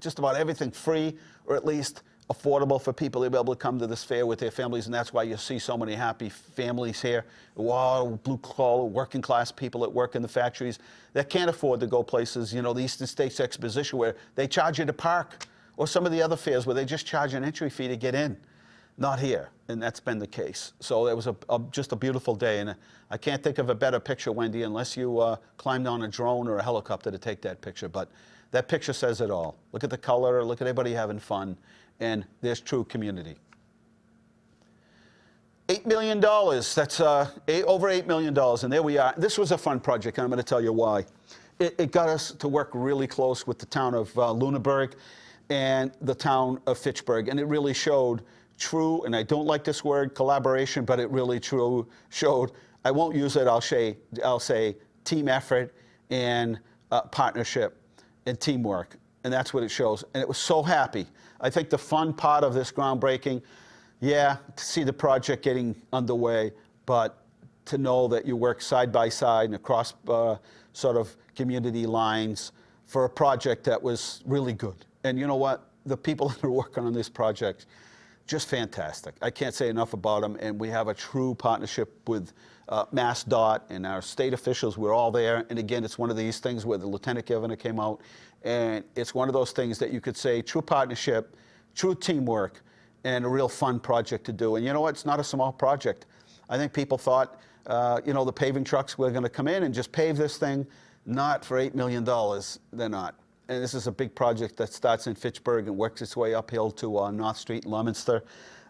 just about everything free, or at least affordable for people to be able to come to this fair with their families. And that's why you see so many happy families here. Wow, blue-collar, working-class people that work in the factories that can't afford to go places, you know, the Eastern States Exposition where they charge you to park, or some of the other fairs where they just charge an entry fee to get in. Not here, and that's been the case. So it was just a beautiful day, and I can't think of a better picture, Wendy, unless you climbed on a drone or a helicopter to take that picture. But that picture says it all. Look at the color, look at everybody having fun, and there's true community. $8 million, that's over $8 million, and there we are. This was a fun project, and I'm going to tell you why. It got us to work really close with the town of Lunenburg and the town of Fitchburg, and it really showed true, and I don't like this word, collaboration, but it really showed, I won't use it, I'll say team effort and partnership and teamwork, and that's what it shows. And it was so happy. I think the fun part of this groundbreaking, yeah, to see the project getting underway, but to know that you work side by side and across sort of community lines for a project that was really good. And you know what? The people that are working on this project, just fantastic. I can't say enough about them, and we have a true partnership with MassDOT and our state officials. We're all there, and again, it's one of these things where the Lieutenant Governor came out, and it's one of those things that you could say true partnership, true teamwork, and a real fun project to do. And you know what? It's not a small project. I think people thought, you know, the paving trucks were going to come in and just pave this thing. Not for $8 million. They're not. And this is a big project that starts in Fitchburg and works its way uphill to North Street in Leominster.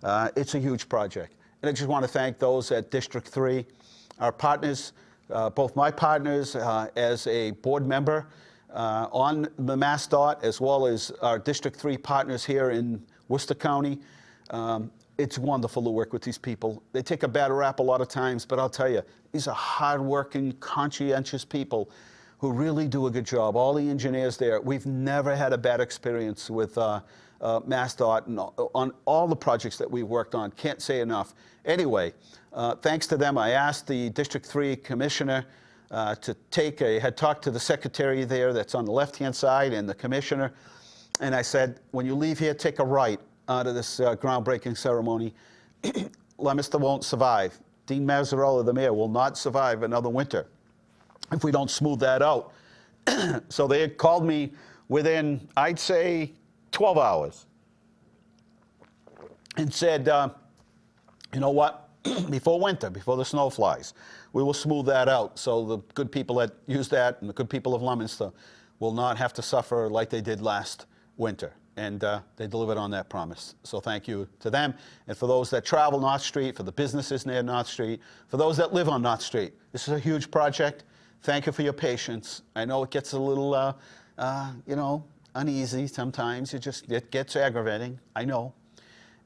It's a huge project. And I just want to thank those at District 3, our partners, both my partners as a board member on the MassDOT, as well as our District 3 partners here in Worcester County. It's wonderful to work with these people. They take a bad rap a lot of times, but I'll tell you, these are hardworking, conscientious people who really do a good job. All the engineers there, we've never had a bad experience with MassDOT and on all the projects that we've worked on. Can't say enough. Anyway, thanks to them, I asked the District 3 Commissioner had talked to the secretary there that's on the left-hand side and the commissioner, and I said, when you leave here, take a right out of this groundbreaking ceremony. Leominster won't survive. Dean Mazzarella, the mayor, will not survive another winter if we don't smooth that out. So they had called me within, I'd say, 12 hours and said, you know what, before winter, before the snow flies, we will smooth that out so the good people that use that and the good people of Leominster will not have to suffer like they did last winter. And they delivered on that promise. So thank you to them. And for those that travel North Street, for the businesses near North Street, for those that live on North Street, this is a huge project. Thank you for your patience. I know it gets a little, you know, uneasy sometimes. It gets aggravating. I know.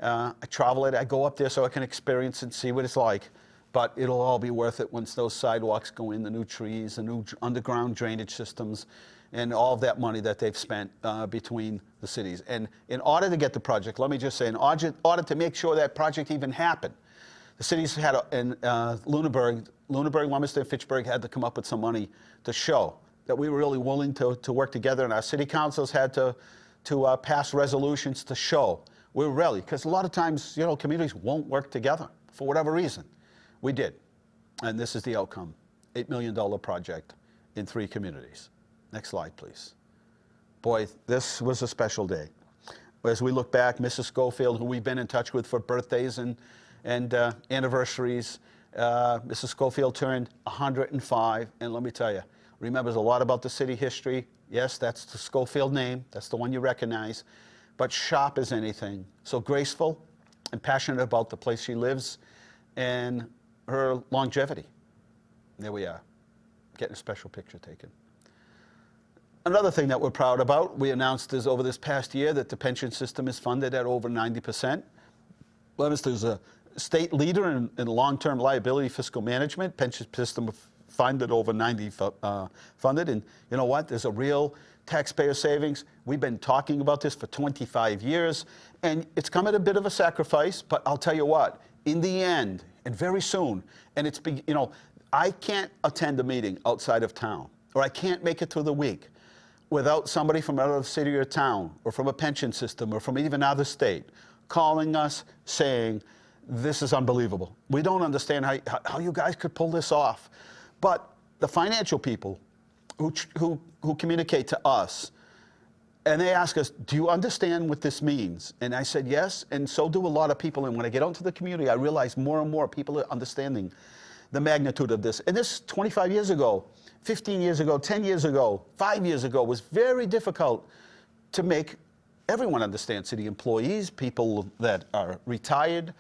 I travel it. I go up there so I can experience and see what it's like. But it'll all be worth it once those sidewalks go in, the new trees, the new underground drainage systems, and all of that money that they've spent between the cities. And in order to get the project, let me just say, in order to make sure that project even happened, the cities had, Lunenburg, Leominster, and Fitchburg had to come up with some money to show that we were really willing to work together, and our city councils had to pass resolutions to show we were ready, because a lot of times, you know, communities won't work together for whatever reason. We did, and this is the outcome. $8 million project in 3 communities. Next slide, please. Boy, this was a special day. As we look back, Mrs. Schofield, who we've been in touch with for birthdays and anniversaries, Mrs. Schofield turned 105, and let me tell you, remembers a lot about the city history. Yes, that's the Schofield name. That's the one you recognize. But sharp as anything. So graceful and passionate about the place she lives and her longevity. There we are, getting a special picture taken. Another thing that we're proud about, we announced this over this past year that the pension system is funded at over 90%. Leominster's a state leader in long-term liability fiscal management. Pension system funded over 90 funded, and you know what? There's a real taxpayer savings. We've been talking about this for 25 years, and it's come at a bit of a sacrifice, but I'll tell you what, in the end, and very soon, and it's, you know, I can't attend a meeting outside of town, or I can't make it through the week without somebody from another city or town, or from a pension system, or from even another state, calling us saying, this is unbelievable. We don't understand how you guys could pull this off. But the financial people who communicate to us, and they ask us, do you understand what this means? And I said, yes, and so do a lot of people. And when I get out into the community, I realize more and more people are understanding the magnitude of this. And this 25 years ago, 15 years ago, 10 years ago, 5 years ago was very difficult to make everyone understand. City employees, people that are retired,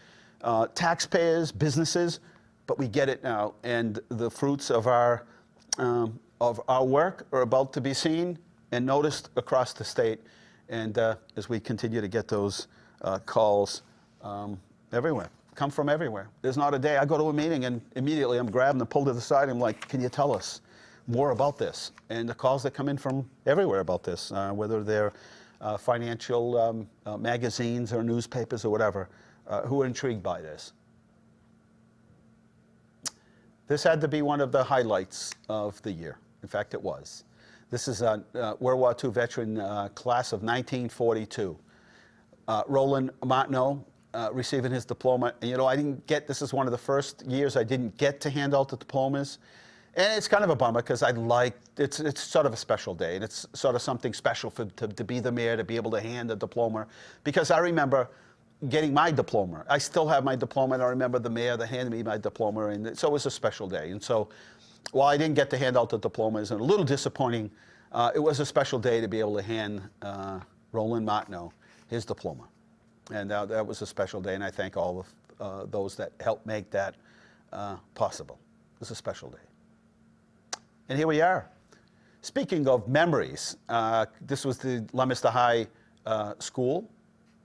taxpayers, businesses, but we get it now. And the fruits of our work are about to be seen and noticed across the state. And as we continue to get those calls everywhere, come from everywhere. There's not a day I go to a meeting and immediately I'm grabbed and pulled to the side. And I'm like, can you tell us more about this? And the calls that come in from everywhere about this, whether they're financial magazines or newspapers or whatever, who are intrigued by this. This had to be one of the highlights of the year. In fact, it was. This is a World War II veteran class of 1942. Roland Martineau receiving his diploma. And you know, I didn't get, this is one of the first years I didn't get to hand out the diplomas. And it's kind of a bummer because I like, it's sort of a special day. And it's sort of something special to be the mayor, to be able to hand a diploma. Because I remember getting my diploma. I still have my diploma, and I remember the mayor that handed me my diploma, and so it was a special day. And so while I didn't get to hand out the diplomas, and a little disappointing, it was a special day to be able to hand Roland Martineau his diploma. And that was a special day, and I thank all of those that helped make that possible. It was a special day. And here we are. Speaking of memories, this was the Leominster High School,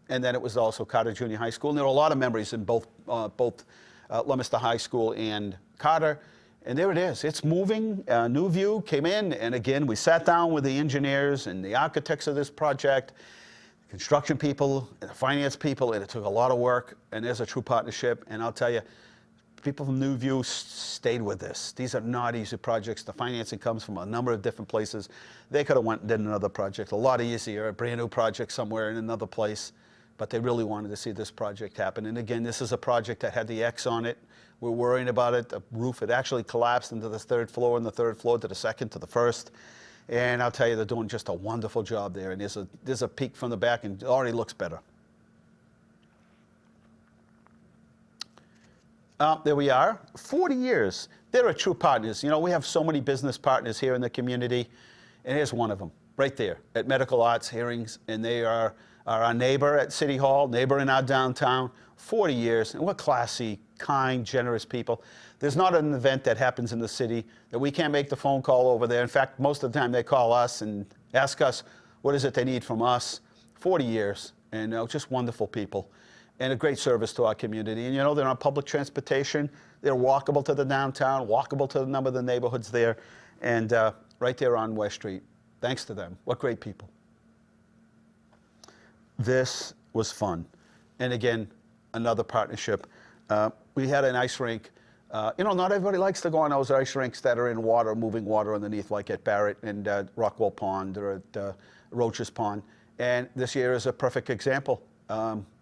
and then it was also Carter Junior High School. And there were a lot of memories in both Leominster High School and Carter. And there it is. It's moving. New View came in, and again, we sat down with the engineers and the architects of this project, construction people, and the finance people, and it took a lot of work, and there's a true partnership. And I'll tell you, people from New View stayed with this. These are not easy projects. The financing comes from a number of different places. They could have went and did another project, a lot easier, a brand new project somewhere in another place. But they really wanted to see this project happen. And again, this is a project that had the X on it. We're worrying about it. The roof had actually collapsed into the third floor, and the third floor to the second, to the first. And I'll tell you, they're doing just a wonderful job there. And there's a peek from the back, and it already looks better. There we are, 40 years. They're true partners. You know, we have so many business partners here in the community, and here's one of them, right there, at Medical Arts Hearings, and they are our neighbor at City Hall, neighbor in our downtown, 40 years, and we're classy, kind, generous people. There's not an event that happens in the city that we can't make the phone call over there. In fact, most of the time they call us and ask us what is it they need from us. 40 years, and just wonderful people, and a great service to our community. And you know, they're on public transportation. They're walkable to the downtown, walkable to a number of the neighborhoods there, and right there on West Street. Thanks to them. What great people. This was fun. And again, another partnership. We had an ice rink. You know, not everybody likes to go on those ice rinks that are in water, moving water underneath, like at Barrett and Rockwell Pond or at Roach's Pond. And this year is a perfect example.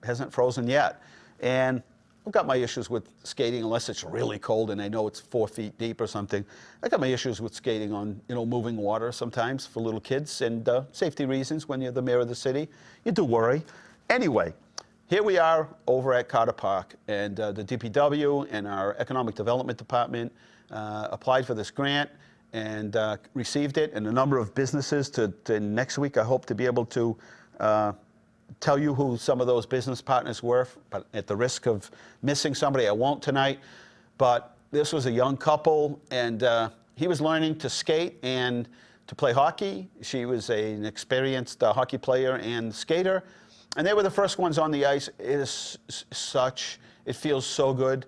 Hasn't frozen yet. And I've got my issues with skating unless it's really cold and I know it's 4 feet deep or something. I got my issues with skating on, you know, moving water sometimes for little kids, and safety reasons when you're the mayor of the city. You do worry. Anyway, here we are over at Carter Park, and the DPW and our Economic Development Department applied for this grant and received it, and a number of businesses to next week I hope to be able to tell you who some of those business partners were, but at the risk of missing somebody, I won't tonight. But this was a young couple, and he was learning to skate and to play hockey. She was an experienced hockey player and skater, and they were the first ones on the ice. It feels so good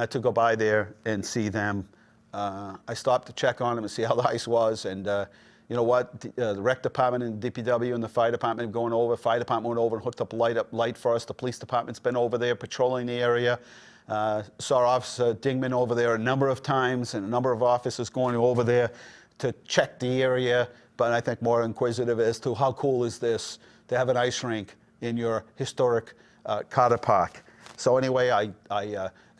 to go by there and see them. I stopped to check on them and see how the ice was, and you know what? The rec department and DPW and the fire department going over. Fire department went over and hooked up light for us. The police department's been over there patrolling the area. Saw Officer Dingman over there a number of times, and a number of officers going over there to check the area. But I think more inquisitive as to how cool is this to have an ice rink in your historic Carter Park. So anyway, I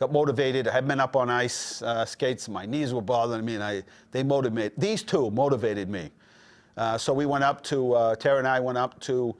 got motivated. I had been up on ice skates. My knees were bothering me, and they motivated. These two motivated me. So we went up to, Tara and I went up to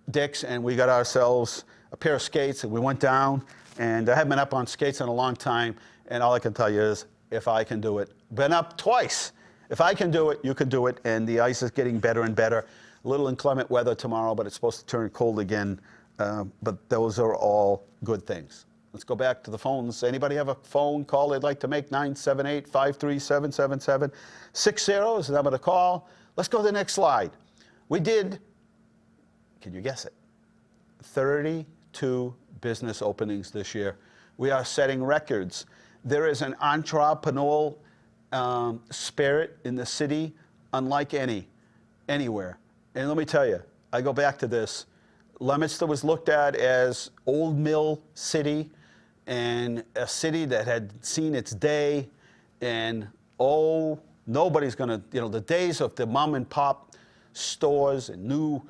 Dick's, and we got ourselves a pair of skates, and we went down. And I haven't been up on skates in a long time, and all I can tell you is, if I can do it, been up twice. If I can do it, you can do it, and the ice is getting better and better. A little inclement weather tomorrow, but it's supposed to turn cold again. But those are all good things. Let's go back to the phones. Anybody have a phone call they'd like to make? 978-537-7760 is the number to call. Let's go to the next slide. We did, can you guess it, 32 business openings this year. We are setting records. There is an entrepreneurial spirit in the city unlike anywhere. And let me tell you, I go back to this. Leominster was looked at as old mill city and a city that had seen its day, and nobody's gonna, the days of the mom and pop stores and new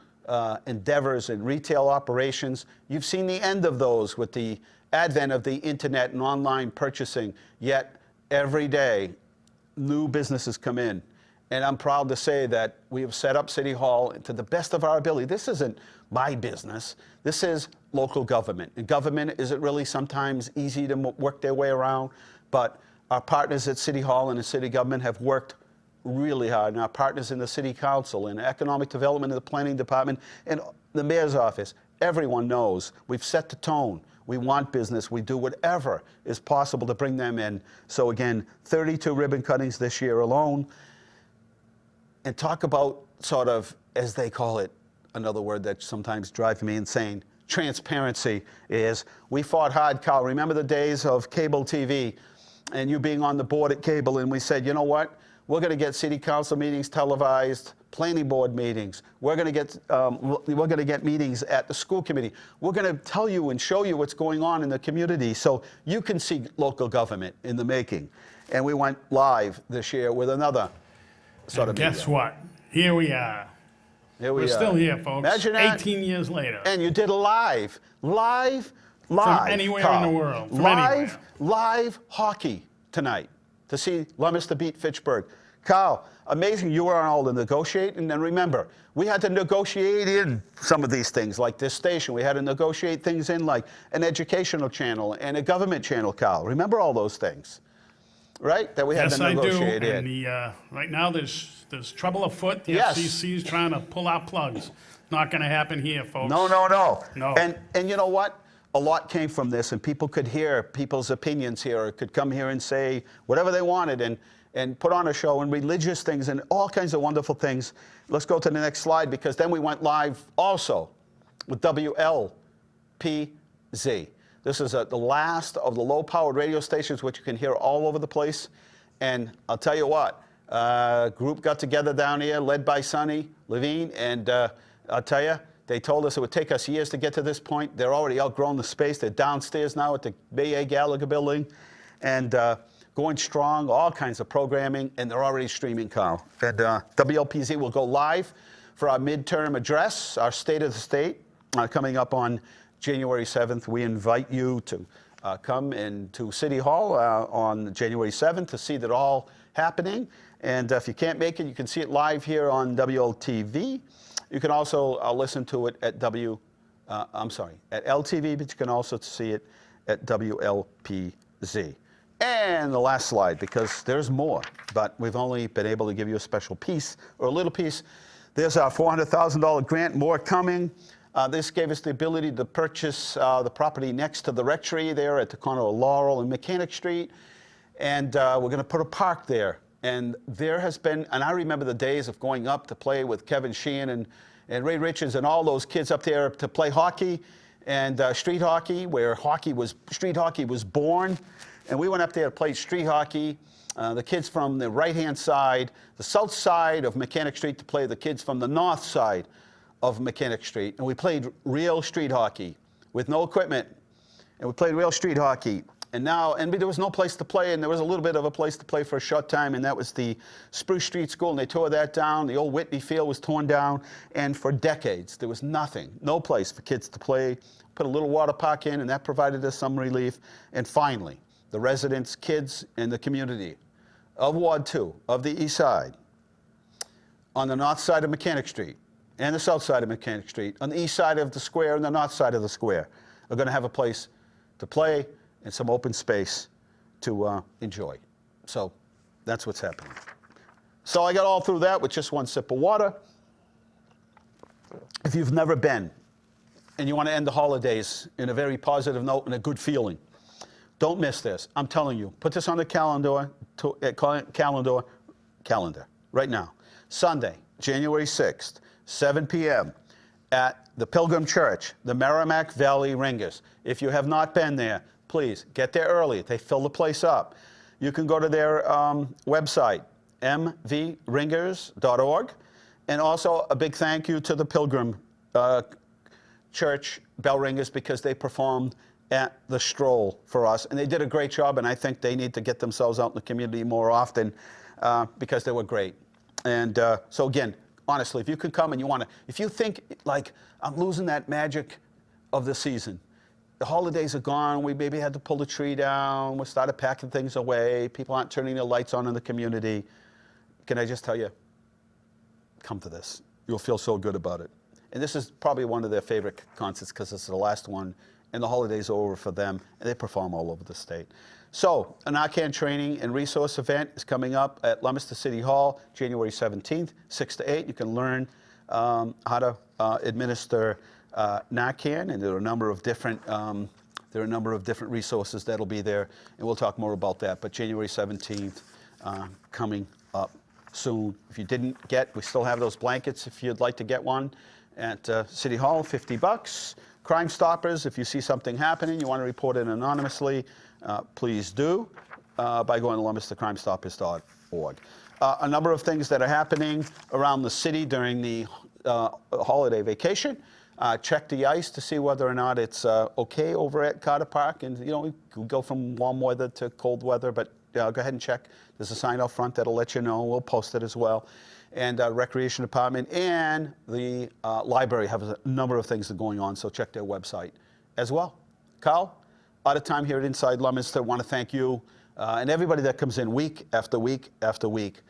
endeavors and retail operations, you've seen the end of those with the advent of the internet and online purchasing. Yet every day new businesses come in, and I'm proud to say that we have set up City Hall to the best of our ability. This isn't my business. This is local government, and government isn't really sometimes easy to work their way around, but our partners at City Hall and the city government have worked really hard, and our partners in the city council and economic development and the planning department and the mayor's office, everyone knows we've set the tone. We want business. We do whatever is possible to bring them in. So again, 32 ribbon cuttings this year alone. And talk about sort of, as they call it, another word that sometimes drives me insane, transparency is, we fought hard, Carl. Remember the days of cable TV and you being on the board at cable, and we said, you know what? We're going to get city council meetings televised, planning board meetings. We're going to get meetings at the school committee. We're going to tell you and show you what's going on in the community so you can see local government in the making. And we went live this year with another sort of Guess media. what? Here we are. We're still here, folks. Imagine that. 18 years later. And you did a live. From anywhere Carl. in the world. From anywhere. Live hockey tonight to see Leominster beat Fitchburg. Carl, amazing you were on all the negotiating. And remember, we had to negotiate in some of these things, like this station. We had to negotiate things in like an educational channel and a government channel, Carl. Remember all those things, right? That we had Yes, to I do. negotiate in. And right now there's trouble afoot. The Yes. FCC is trying to pull out plugs. Not going to happen here, folks. No. No. And you know what? A lot came from this, and people could hear people's opinions here, or could come here and say whatever they wanted and put on a show and religious things and all kinds of wonderful things. Let's go to the next slide, because then we went live also with WLPZ. This is the last of the low-powered radio stations, which you can hear all over the place. And I'll tell you what, a group got together down here, led by Sonny Levine, and I'll tell you, they told us it would take us years to get to this point. They're already outgrown the space. They're downstairs now at the Bay A. Gallagher building, and going strong, all kinds of programming, and they're already streaming, Carl. And WLPZ will go live for our midterm address, our State of the State, coming up on January 7th. We invite you to come into City Hall on January 7th to see that all happening. And if you can't make it, you can see it live here on WLTV. You can also listen to it at I'm sorry, at LTV, but you can also see it at WLPZ. And the last slide, because there's more, but we've only been able to give you a special piece, or a little piece. There's our $400,000 grant, more coming. This gave us the ability to purchase the property next to the rectory there at the corner of Laurel and Mechanic Street. And we're going to put a park there. And there has been, and I remember the days of going up to play with Kevin Sheehan and Ray Richards and all those kids up there to play hockey and street hockey, where street hockey was born. And we went up there to play street hockey. The kids from the right-hand side, the south side of Mechanic Street, to play the kids from the north side of Mechanic Street. And we played real street hockey with no equipment. And we played real street hockey. And there was no place to play, and there was a little bit of a place to play for a short time, and that was the Spruce Street School, and they tore that down. The old Whitney Field was torn down, and for decades there was nothing, no place for kids to play. Put a little water park in, and that provided us some relief. And finally, the residents, kids, and the community of Ward 2, of the east side, on the north side of Mechanic Street, and the south side of Mechanic Street, on the east side of the square and the north side of the square, are going to have a place to play and some open space to enjoy. So that's what's happening. So I got all through that with just one sip of water. If you've never been and you want to end the holidays in a very positive note and a good feeling, don't miss this. I'm telling you, put this on the calendar right now. Sunday, January 6th, 7 p.m. at the Pilgrim Church, the Merrimack Valley Ringers. If you have not been there, please get there early. They fill the place up. You can go to their website, mvringers.org. And also a big thank you to the Pilgrim Church bell ringers, because they performed at the Stroll for us. And they did a great job, and I think they need to get themselves out in the community more often because they were great. And so again, honestly, if you could come and if you think like, I'm losing that magic of the season, the holidays are gone, we maybe had to pull the tree down, we started packing things away, people aren't turning their lights on in the community, can I just tell you, come to this. You'll feel so good about it. And this is probably one of their favorite concerts because it's the last one, and the holidays are over for them, and they perform all over the state. So, an Narcan training and resource event is coming up at Leominster City Hall, January 17th, 6 to 8. You can learn how to administer Narcan, and there are a number of different resources that'll be there, and we'll talk more about that. But January 17th, coming up soon. If you didn't get, we still have those blankets if you'd like to get one at City Hall, $50. Crime Stoppers, if you see something happening, you want to report it anonymously, please do by going to leominstercrimestoppers.org. A number of things that are happening around the city during the holiday vacation. Check the ice to see whether or not it's okay over at Carter Park. And, we could go from warm weather to cold weather, but go ahead and check. There's a sign out front that'll let you know. We'll post it as well. And Recreation Department and the library have a number of things that are going on, so check their website as well. Carl, out of time here at Inside Leominster. I want to thank you and everybody that comes in week after week after week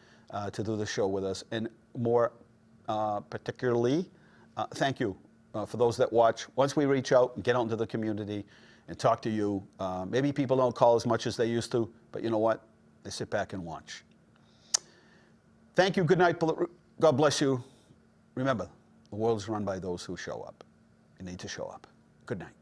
to do the show with us. And more particularly, thank you for those that watch. Once we reach out and get out into the community and talk to you, maybe people don't call as much as they used to, but you know what? They sit back and watch. Thank you. Good night. God bless you. Remember, the world's run by those who show up. You need to show up. Good night.